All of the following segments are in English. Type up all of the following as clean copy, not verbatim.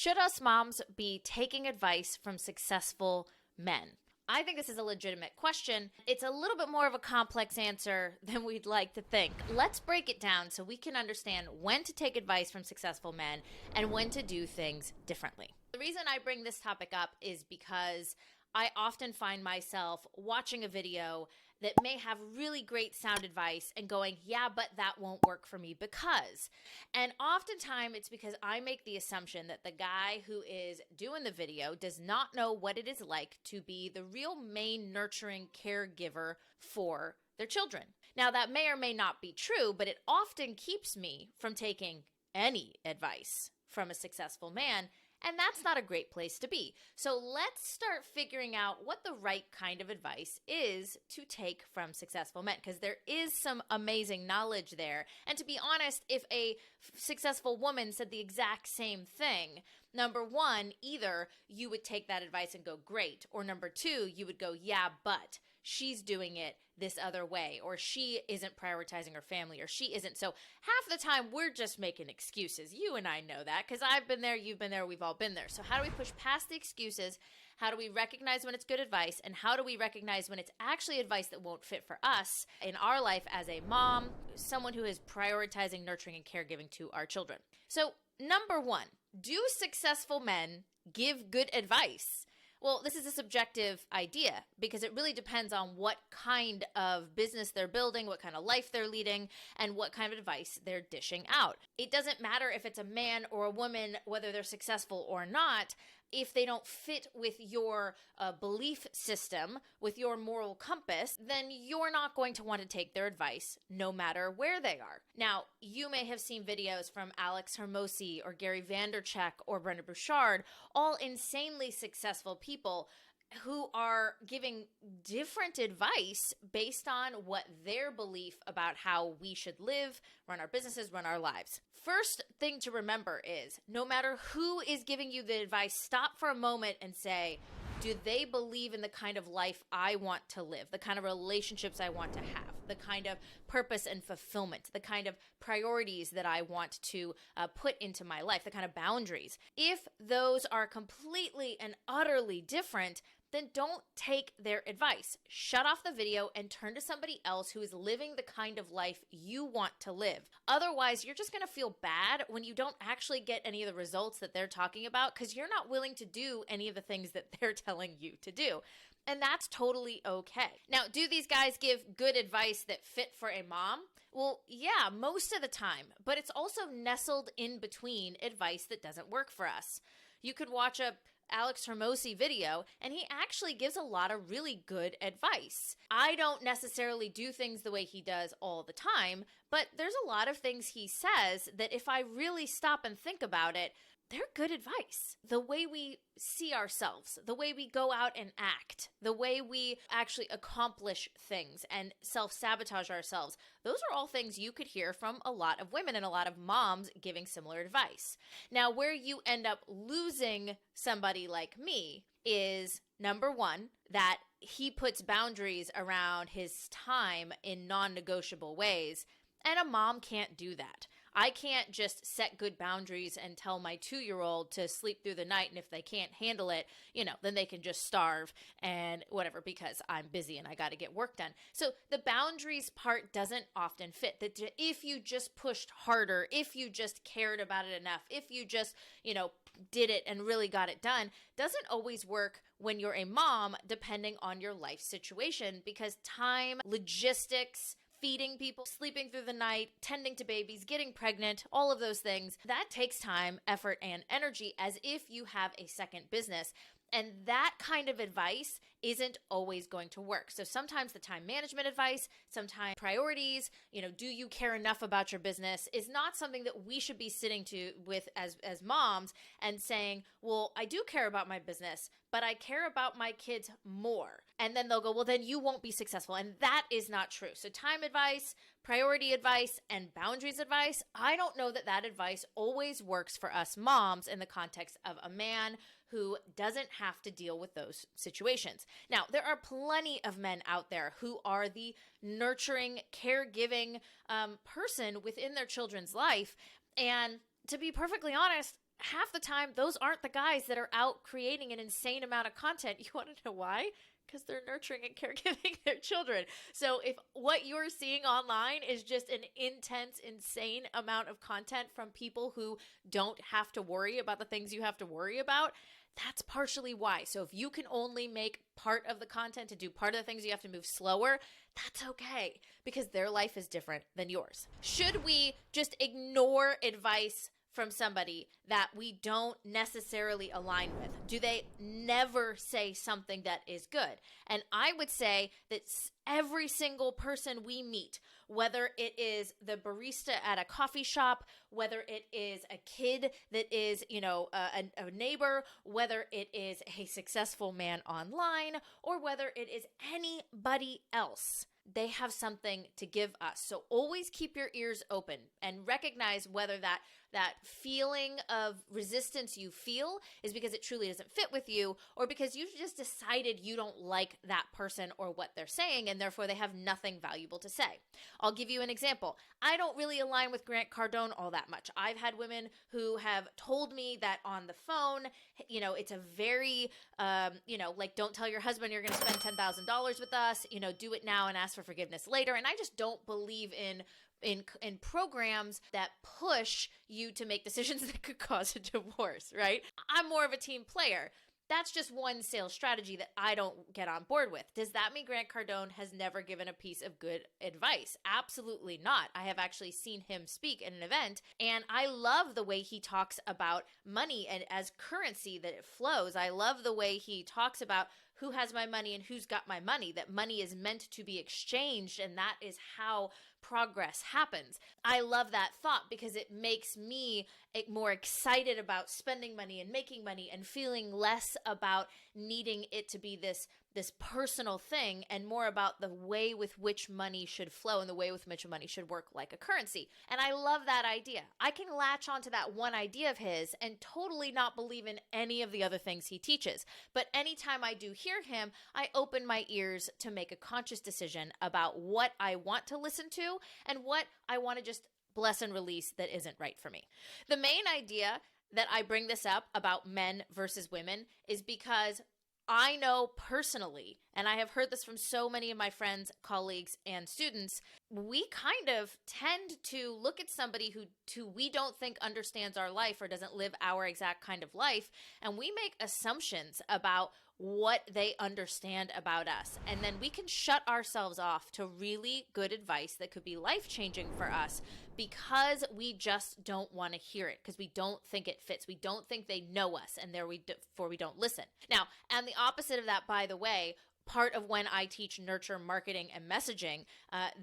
Should us moms be taking advice from successful men? I think this is a legitimate question. It's a little bit more of a complex answer than we'd like to think. Let's break it down so we can understand when to take advice from successful men and when to do things differently. The reason I bring this topic up is because I often find myself watching a video that may have really great sound advice and going, yeah, but that won't work for me because. And oftentimes it's because I make the assumption that the guy who is doing the video does not know what it is like to be the real main nurturing caregiver for their children. Now, that may or may not be true, but it often keeps me from taking any advice from a successful man. And that's not a great place to be. So let's start figuring out what the right kind of advice is to take from successful men, because there is some amazing knowledge there. And to be honest, if a successful woman said the exact same thing, number one, either you would take that advice and go, great, or number two, you would go, yeah, but she's doing it this other way, or she isn't prioritizing her family, or she isn't. So half the time we're just making excuses. You and I know that because I've been there, you've been there, we've all been there. So how do we push past the excuses? How do we recognize when it's good advice? And how do we recognize when it's actually advice that won't fit for us in our life as a mom, someone who is prioritizing nurturing and caregiving to our children? So number one, do successful men give good advice? Well, this is a subjective idea because it really depends on what kind of business they're building, what kind of life they're leading, and what kind of advice they're dishing out. It doesn't matter if it's a man or a woman, whether they're successful or not. If they don't fit with your belief system, with your moral compass, then you're not going to want to take their advice no matter where they are. Now, you may have seen videos from Alex Hermosi or Gary Vaynerchuk or Brendon Burchard, all insanely successful people who are giving different advice based on what their belief about how we should live, run our businesses, run our lives. First thing to remember is no matter who is giving you the advice, stop for a moment and say, do they believe in the kind of life I want to live, the kind of relationships I want to have, the kind of purpose and fulfillment, the kind of priorities that I want to put into my life, the kind of boundaries? If those are completely and utterly different, then don't take their advice. Shut off the video and turn to somebody else who is living the kind of life you want to live. Otherwise, you're just going to feel bad when you don't actually get any of the results that they're talking about because you're not willing to do any of the things that they're telling you to do. And that's totally okay. Now, do these guys give good advice that fit for a mom? Well, yeah, most of the time, but it's also nestled in between advice that doesn't work for us. You could watch a Alex Hermosi video, and he actually gives a lot of really good advice. I don't necessarily do things the way he does all the time, but there's a lot of things he says that if I really stop and think about it, they're good advice. The way we see ourselves, the way we go out and act, the way we actually accomplish things and self-sabotage ourselves, those are all things you could hear from a lot of women and a lot of moms giving similar advice. Now, where you end up losing somebody like me is, number one, that he puts boundaries around his time in non-negotiable ways, and a mom can't do that. I can't just set good boundaries and tell my 2-year-old to sleep through the night, and if they can't handle it, then they can just starve and whatever because I'm busy and I got to get work done. So the boundaries part doesn't often fit. That if you just pushed harder, if you just cared about it enough, if you just, did it and really got it done, doesn't always work when you're a mom, depending on your life situation, because time, logistics, feeding people, sleeping through the night, tending to babies, getting pregnant, all of those things, that takes time, effort, and energy as if you have a second business. And that kind of advice isn't always going to work. So sometimes the time management advice, sometimes priorities, do you care enough about your business is not something that we should be sitting with as moms and saying, well, I do care about my business, but I care about my kids more. And then they'll go, well, then you won't be successful. And that is not true. So time advice, priority advice, and boundaries advice, I don't know that advice always works for us moms in the context of a man who doesn't have to deal with those situations. Now, there are plenty of men out there who are the nurturing, caregiving person within their children's life. And to be perfectly honest, half the time, those aren't the guys that are out creating an insane amount of content. You want to know why? Because they're nurturing and caregiving their children. So if what you're seeing online is just an intense, insane amount of content from people who don't have to worry about the things you have to worry about, that's partially why. So if you can only make part of the content to do part of the things you have to move slower, that's okay, because their life is different than yours. Should we just ignore advice from somebody that we don't necessarily align with? Do they never say something that is good? And I would say that every single person we meet, whether it is the barista at a coffee shop, whether it is a kid that is, a neighbor, whether it is a successful man online, or whether it is anybody else, they have something to give us. So always keep your ears open and recognize whether that feeling of resistance you feel is because it truly doesn't fit with you, or because you've just decided you don't like that person or what they're saying, and therefore they have nothing valuable to say. I'll give you an example. I don't really align with Grant Cardone all that much. I've had women who have told me that on the phone, it's a very, don't tell your husband you're going to spend $10,000 with us, do it now and ask for forgiveness later. And I just don't believe in programs that push you to make decisions that could cause a divorce, right? I'm more of a team player. That's just one sales strategy that I don't get on board with. Does that mean Grant Cardone has never given a piece of good advice? Absolutely not. I have actually seen him speak at an event, and I love the way he talks about money and as currency, that it flows. I love the way he talks about who has my money and who's got my money, that money is meant to be exchanged, and that is how progress happens. I love that thought because it makes me more excited about spending money and making money and feeling less about needing it to be this personal thing, and more about the way with which money should flow and the way with which money should work like a currency. And I love that idea. I can latch onto that one idea of his and totally not believe in any of the other things he teaches. But anytime I do hear him, I open my ears to make a conscious decision about what I want to listen to and what I want to just bless and release that isn't right for me. The main idea that I bring this up about men versus women is because I know personally, and I have heard this from so many of my friends, colleagues, and students, we kind of tend to look at somebody who we don't think understands our life or doesn't live our exact kind of life, and we make assumptions about what they understand about us. And then we can shut ourselves off to really good advice that could be life-changing for us because we just don't want to hear it, because we don't think it fits. We don't think they know us, and therefore we don't listen. Now, and the opposite of that, by the way, part of when I teach nurture marketing and messaging,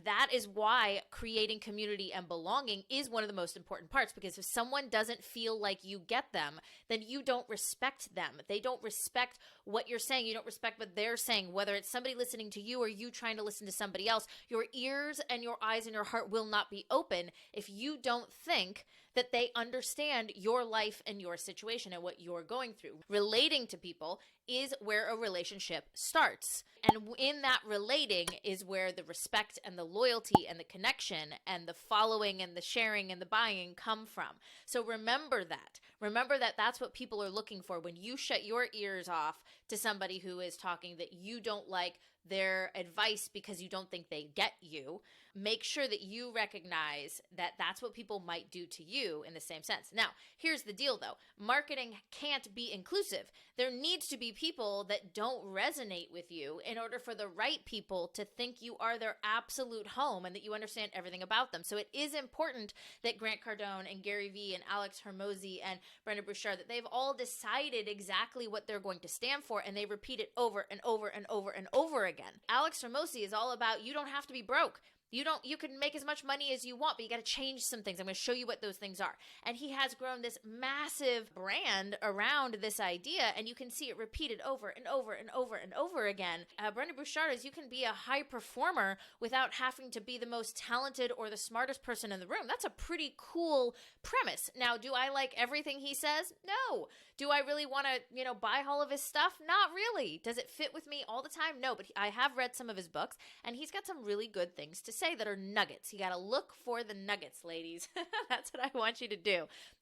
that is why creating community and belonging is one of the most important parts, because if someone doesn't feel like you get them, then you don't respect them. They don't respect what you're saying. You don't respect what they're saying, whether it's somebody listening to you or you trying to listen to somebody else. Your ears and your eyes and your heart will not be open if you don't think that they understand your life and your situation and what you're going through. Relating to people is where a relationship starts. And in that relating is where the respect and the loyalty and the connection and the following and the sharing and the buying come from. So remember that. Remember that that's what people are looking for when you shut your ears off to somebody who is talking that you don't like their advice because you don't think they get you. Make sure that you recognize that that's what people might do to you in the same sense. Now, here's the deal though. Marketing can't be inclusive. There needs to be people that don't resonate with you in order for the right people to think you are their absolute home and that you understand everything about them. So it is important that Grant Cardone and Gary Vee and Alex Hormozi and Brendon Burchard, that they've all decided exactly what they're going to stand for, and they repeat it over and over and over and over again. Alex Hormozi is all about, you don't have to be broke. You can make as much money as you want, but you got to change some things. I'm going to show you what those things are. And he has grown this massive brand around this idea, and you can see it repeated over and over and over and over again. Brendon Burchard is, you can be a high performer without having to be the most talented or the smartest person in the room. That's a pretty cool premise. Now, do I like everything he says? No. Do I really want to, buy all of his stuff? Not really. Does it fit with me all the time? No, but I have read some of his books, and he's got some really good things to say that are nuggets. You got to look for the nuggets, ladies. That's what I want you to do.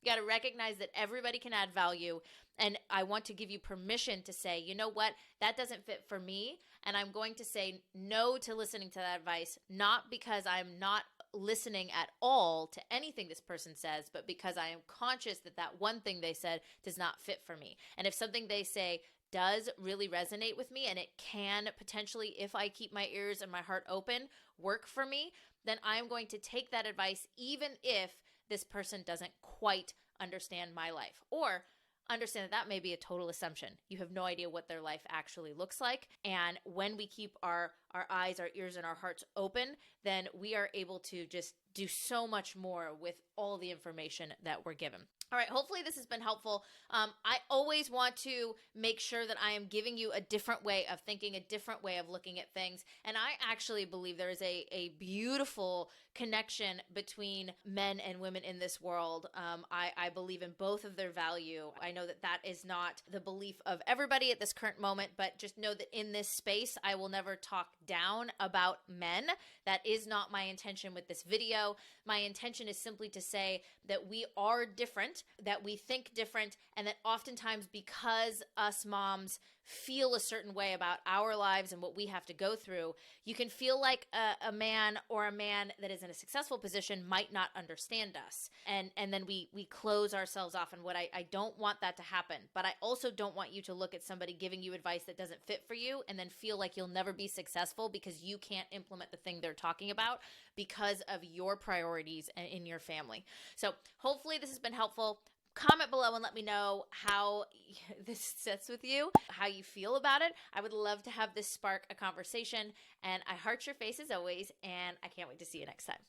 You got to recognize that everybody can add value. And I want to give you permission to say, you know what, that doesn't fit for me. And I'm going to say no to listening to that advice, not because I'm not listening at all to anything this person says, but because I am conscious that that one thing they said does not fit for me. And if something they say does really resonate with me, and it can potentially, if I keep my ears and my heart open, work for me, then I'm going to take that advice even if this person doesn't quite understand my life, or understand that that may be a total assumption. You have no idea what their life actually looks like. And when we keep our eyes, our ears, and our hearts open, then we are able to just do so much more with all the information that we're given. All right, hopefully this has been helpful. I always want to make sure that I am giving you a different way of thinking, a different way of looking at things. And I actually believe there is a beautiful connection between men and women in this world. I believe in both of their value. I know that that is not the belief of everybody at this current moment, but just know that in this space, I will never talk down about men. That is not my intention with this video. My intention is simply to say that we are different, that we think different, and that oftentimes because us moms feel a certain way about our lives and what we have to go through, you can feel like a man that is in a successful position might not understand us. And then we close ourselves off. And what I don't want that to happen. But I also don't want you to look at somebody giving you advice that doesn't fit for you and then feel like you'll never be successful because you can't implement the thing they're talking about because of your priorities in your family. So hopefully this has been helpful. Comment below and let me know how this sits with you, how you feel about it. I would love to have this spark a conversation, and I heart your face as always, and I can't wait to see you next time.